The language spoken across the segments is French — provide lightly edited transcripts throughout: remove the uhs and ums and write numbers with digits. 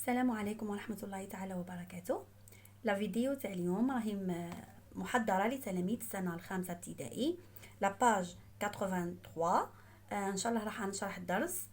السلام عليكم ورحمة الله تعالى وبركاته. لا فيديو تاع اليوم راهي محضرة لتلاميذ السنة الخامسة ابتدائي، لا باج 83. إن شاء الله راح نشرح الدرس.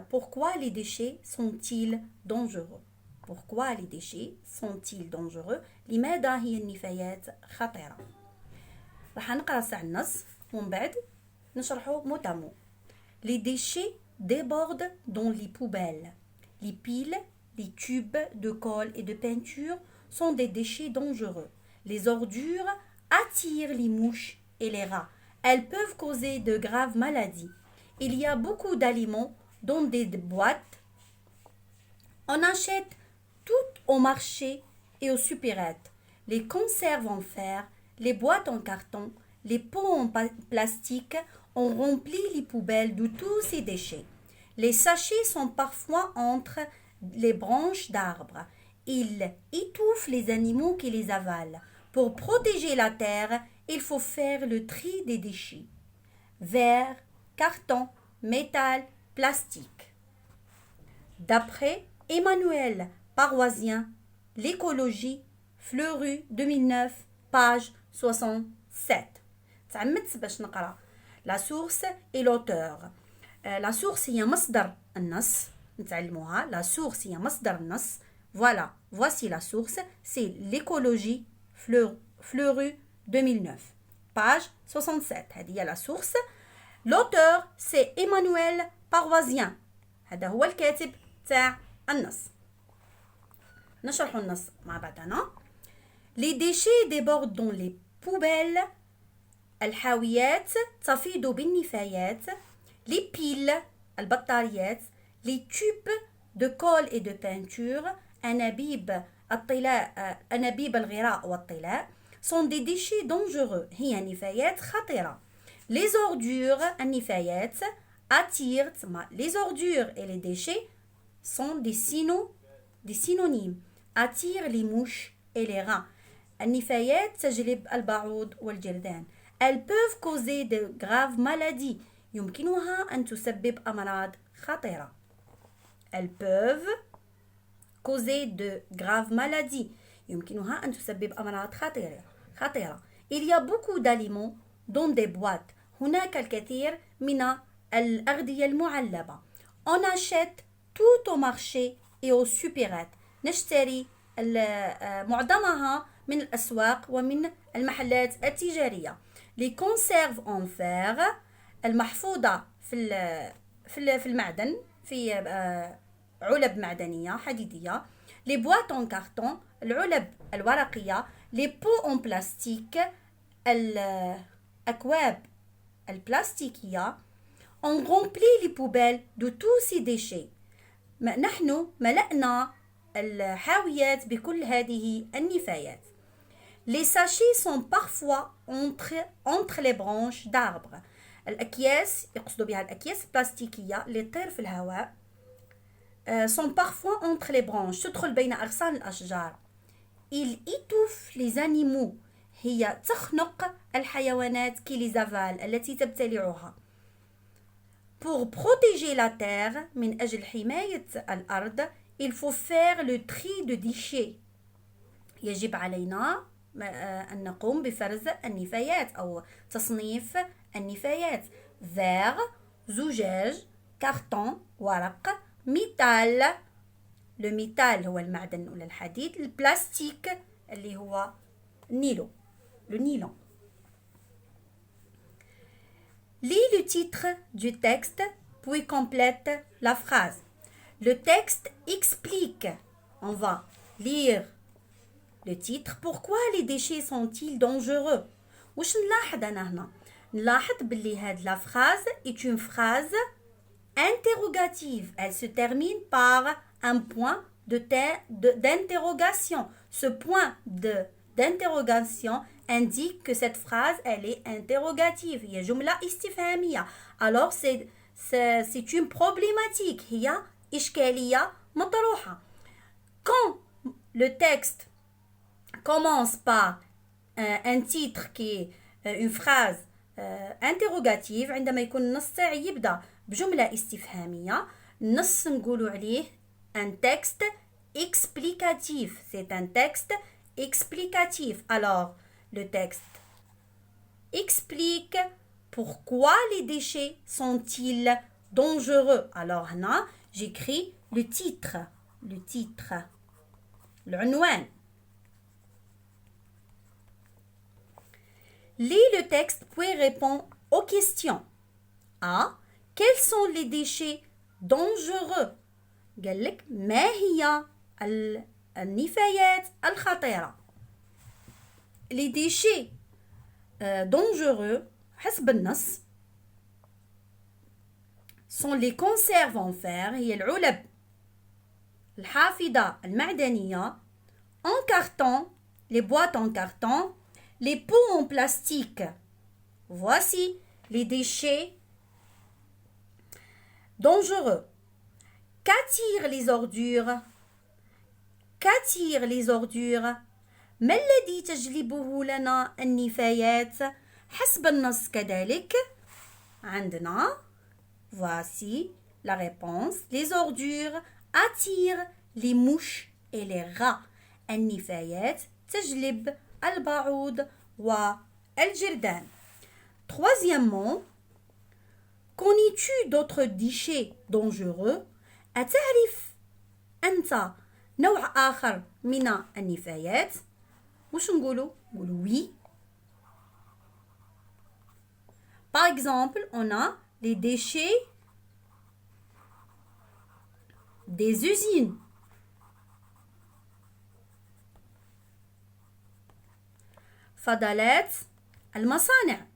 Pourquoi les déchets sont-ils dangereux? Pourquoi les déchets sont-ils dangereux? لماذا هي النفايات خطيرة؟ راح نقرأ ساع النص ومن بعد نشرحه mot à mot. Les déchets débordent dans les poubelles. Les piles, les tubes de colle et de peinture sont des déchets dangereux. Les ordures attirent les mouches et les rats. Elles peuvent causer de graves maladies. Il y a beaucoup d'aliments dans des boîtes. On achète tout au marché et aux supérettes. Les conserves en fer, les boîtes en carton, les pots en plastique ont rempli les poubelles de tous ces déchets. Les sachets sont parfois entre les branches d'arbres. Ils étouffent les animaux qui les avalent. Pour protéger la terre, il faut faire le tri des déchets. Verre, carton, métal, plastique. D'après Emmanuel Paroisien, L'écologie, Fleury 2009, page 67. تعمدت باش نقرا. La source et l'auteur. La source هي مصدر النص نتعلموها. La source هي مصدر النص. Voilà, voici la source. C'est l'écologie, Fleury 2009, page 67. هذه هي la source. L'auteur c'est Emmanuel Paroisien. هذا هو الكاتب تاع النص. نشرح النص مع بعضنا. Les déchets débordent dans les poubelles. الحاويات تفيض بالنفايات. Les piles, البطاريات. Les tubes de colle et de peinture, أنابيب الغراء والطلاء, sont des déchets dangereux. هي نفايات خطيرة. Les ordures, النفايات, attirent. Les ordures et les déchets sont des synonymes. Attirent les mouches et les rats. النفايات تجلب البعوض والجرذان. Elles peuvent causer de graves maladies. يمكنها أن تسبب أمراض خطيرة. Elles peuvent causer de graves maladies. يمكنها أن تسبب أمراض خطيرة. Il y a beaucoup d'aliments dans des boîtes. هناك الكثير من الأغذية المعلبة. On achète tout au marché et aux supérettes. نشتري معظمها من الأسواق ومن المحلات التجارية. Les conserves en fer, المحفوظة في المعدن، في علب معدنية حديدية. Les boîtes en carton, العلب الورقية. Les pots en plastique, الأكواب البلاستيكية. On remplit les poubelles de tous ces déchets. نحن ملأنا الحاويات بكل هذه النفايات. Les sachets sont parfois entre les branches d'arbres. الأكياس يقصدوا بها الأكياس البلاستيكية اللي تطير في الهواء. sont parfois entre les branches, تدخل بين أغصان الأشجار. Il étouffe les animaux. هي تخنق الحيوانات qui les avalent, التي تبتلعها. Pour protéger la terre, من أجل حماية الأرض, il faut faire le tri de déchets. يجب علينا أن نقوم بفرز النفايات أو تصنيف النفايات. verre, زجاج, carton, ورق, métal. le métal هو المعدن ولا الحديد. البلاستيك اللي هو le nylon. Lis le titre du texte puis complète la phrase. Le texte explique. On va lire le titre. Pourquoi les déchets sont-ils dangereux? واش نلاحظ أنا هنا؟ نلاحظ باللي هاد la phrase est une phrase interrogative. Elle se termine par un point d'interrogation. Ce point d'interrogation indique que cette phrase elle est interrogative. هي جملة استفهامية. Alors c'est une problématique. هي إشكالية مطروحة. Quand le texte commence par un titre qui est une phrase interrogative, عندما يكون النص تاعي يبدأ بجملة استفهامية، النص نقولوا عليه un texte explicatif. C'est un texte explicatif. Alors, le texte explique pourquoi les déchets sont-ils dangereux. Alors, là, j'écris le titre. Le titre. العنوان. Lis le texte puis réponds aux questions. A. Quels sont les déchets dangereux? قال لك ما هي النفايات الخطيرة. Les déchets dangereux حسب النص sont les conserves en fer هي العلب الحافظة المعدنية en carton, les boîtes en carton, les pots en plastique. Voici les déchets dangereux. Qu'attirent les ordures? Qu'attirent les ordures؟ ما الذي تجلبه لنا النفايات؟ حسب النص كذلك عندنا voici la réponse. Les ordures attirent les mouches et les rats. النفايات تجلب البعوض والجرذان. Troisièmement, connais-tu d'autres déchets dangereux؟ أتعرف أنت نوع آخر من النفايات؟ وش نقولوا؟ نقولوا oui. Par exemple, on a les déchets des usines. فضلات المصانع.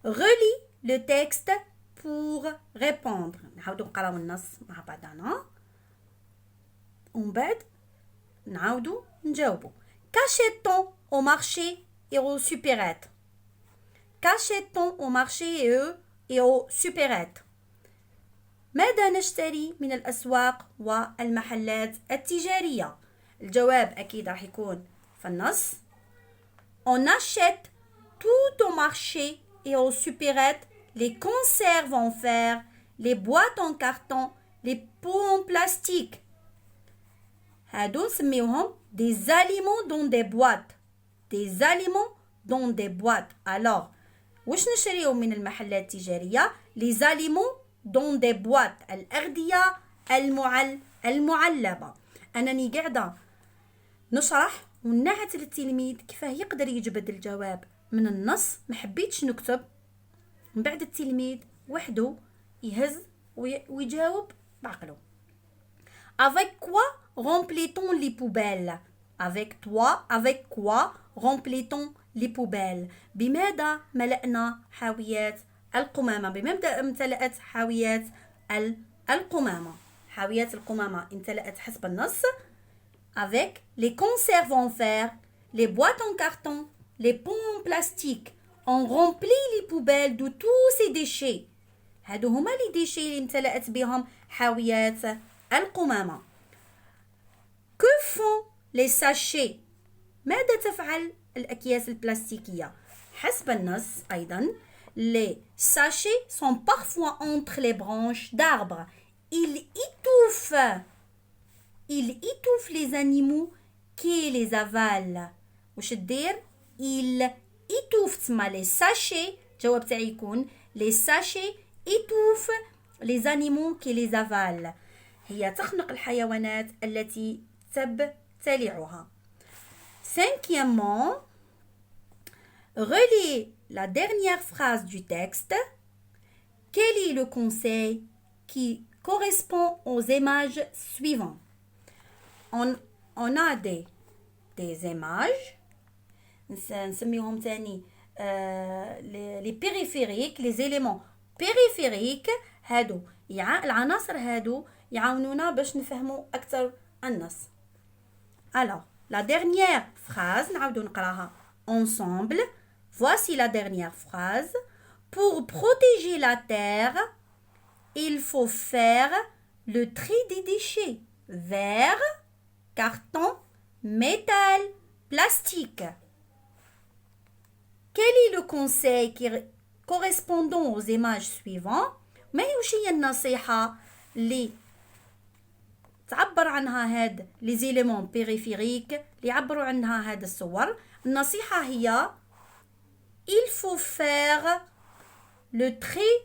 Relis le texte pour répondre. نعاودو نقراو النص مع بعضنا ومن بعد نعاودو نجاوبو. Qu'achète-t-on au marché et aux supérettes? Qu'achète-t-on au marché et aux supérettes? ماذا نشتري من الأسواق والمحلات التجارية؟ الجواب أكيد راح يكون في النص. On achète tout au marché et aux supérettes les conserves en fer, les boîtes en carton, les pots en plastique. هادو نسميوهم des aliments dans des boîtes. Des aliments dans des boîtes. Alors, واش نشريو من المحلات التجارية؟ les aliments dans des boîtes. الأغذية المعلبة. أنني قاعدة نشرح ونعت للتلميذ كيفاه يقدر يجبد الجواب من النص. ما حبيتش نكتب من بعد التلميذ وحده يهز ويجاوب بعقله. Avec quoi remplit-on les poubelles? Avec quoi remplit-on les poubelles? بماذا ملأنا حاويات القمامة؟ بماذا امتلأت حاويات القمامة؟ حاويات القمامة امتلأت حسب النص avec les conserves en fer, les boîtes en carton, les pots en plastique. On remplit les poubelles de tous ces déchets. هادو هما les déchets اللي امتلأت بهم حاويات القمامة. Que font les sachets? ماذا تفعل الأكياس البلاستيكية؟ حسب النص أيضا les sachets sont parfois entre les branches d'arbres. Ils étouffent les animaux qui les avalent. وش تدير؟ ils étouffent تسمى les sachets. جواب تاعي يكون les sachets étouffent les animaux qui les avalent. هي تخنق الحيوانات التي تبتلعها. Cinquièmement, relis la dernière phrase du texte. Quel est le conseil qui correspond aux images suivantes? On a des images. نسميهم تاني les périphériques, les éléments périphériques. هادو العناصر هادو يعاونونا باش نفهموا أكثر النص. Alors, la dernière phrase, نعاودو نقراها ensemble. Voici la dernière phrase. Pour protéger la terre, il faut faire le tri des déchets. Verre, carton, métal, plastique. Quel est le conseil correspondant aux images suivantes؟ ما هي النصيحة اللي يعبر عنها هاد لي زيليمون بيريفيريك اللي يعبروا عنها هاد الصور. النصيحة هي il faut faire le trait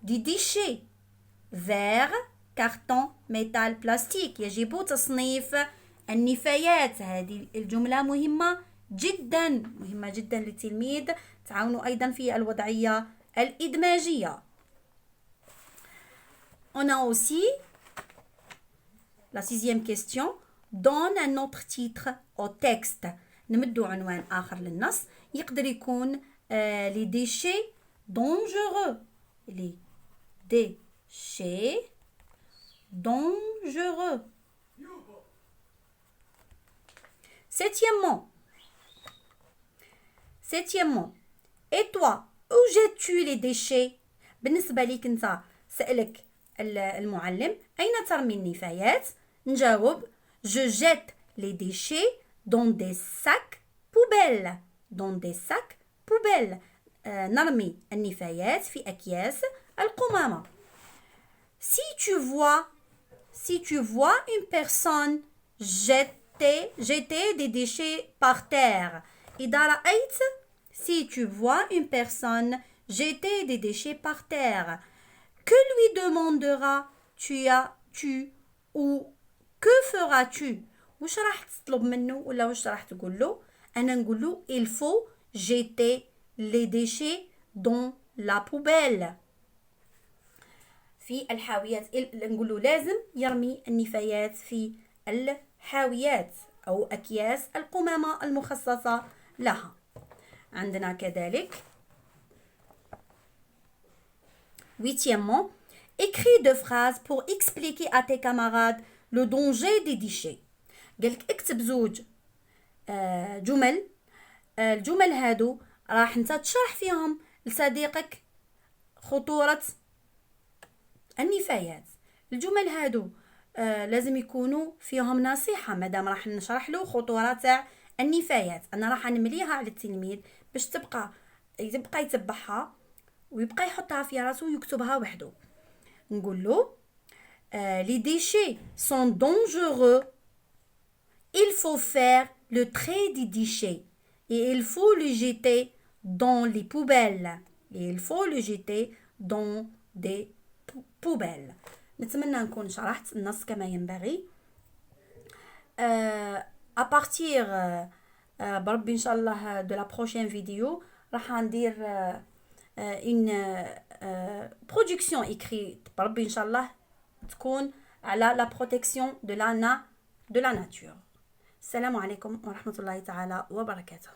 du déchet vers carton métal plastique. يجب تصنيف النفايات. هذه الجملة مهمة جدا، مهمة جدا للتلميذ. تعاونوا أيضا في الوضعية الإدماجية. On a aussi la 6e question. Donne un autre titre au texte. نمدوا عنوان آخر للنص. يقدر يكون les déchets dangereux. Les déchets dangereux. Septièmement. Et toi, où jettes-tu les déchets؟ بالنسبة ليك انت سألك المعلم أين ترمي النفايات؟ نجاوب je jette les déchets dans des sacs poubelles. Dans des sacs poubelles. نرمي النفايات في أكياس القمامة. Si tu vois une personne jeter des déchets par terre. إذا رأيت si tu vois une personne jeter des déchets par terre, que lui demanderas-tu ou que feras-tu؟ وش راح تطلب منه ولا وش راح تقول له؟ أنا نقول له il faut jeter les déchets dans la poubelle. في الحاويات نقول له لازم يرمي النفايات في الحاويات أو أكياس القمامة المخصصة لها. عندنا كذلك 8e. Écris 2 phrases pour expliquer à tes camarades le danger des déchets. قالك اكتب 2 جمل. الجمل هادو راح انت تشرح فيهم لصديقك خطورة النفايات. الجمل هادو لازم يكونوا فيهم نصيحة مادام راح نشرح له خطورة تاع النفايات. أنا راح نمليها على التلميذ باش تبقى يتبعها ويبقى يحطها في راسه ويكتبها وحده. نقول له les déchets sont dangereux. Il faut faire le trait des déchets et il faut le jeter dans les poubelles. Et il faut le jeter dans des poubelles. نتمنى نكون شرحت النص كما ينبغي. à partir بربي إن شاء الله de la prochaine vidéo راح ندير une production écrite بربي إن شاء الله تكون على la protection de la nature. السلام عليكم ورحمة الله تعالى وبركاته.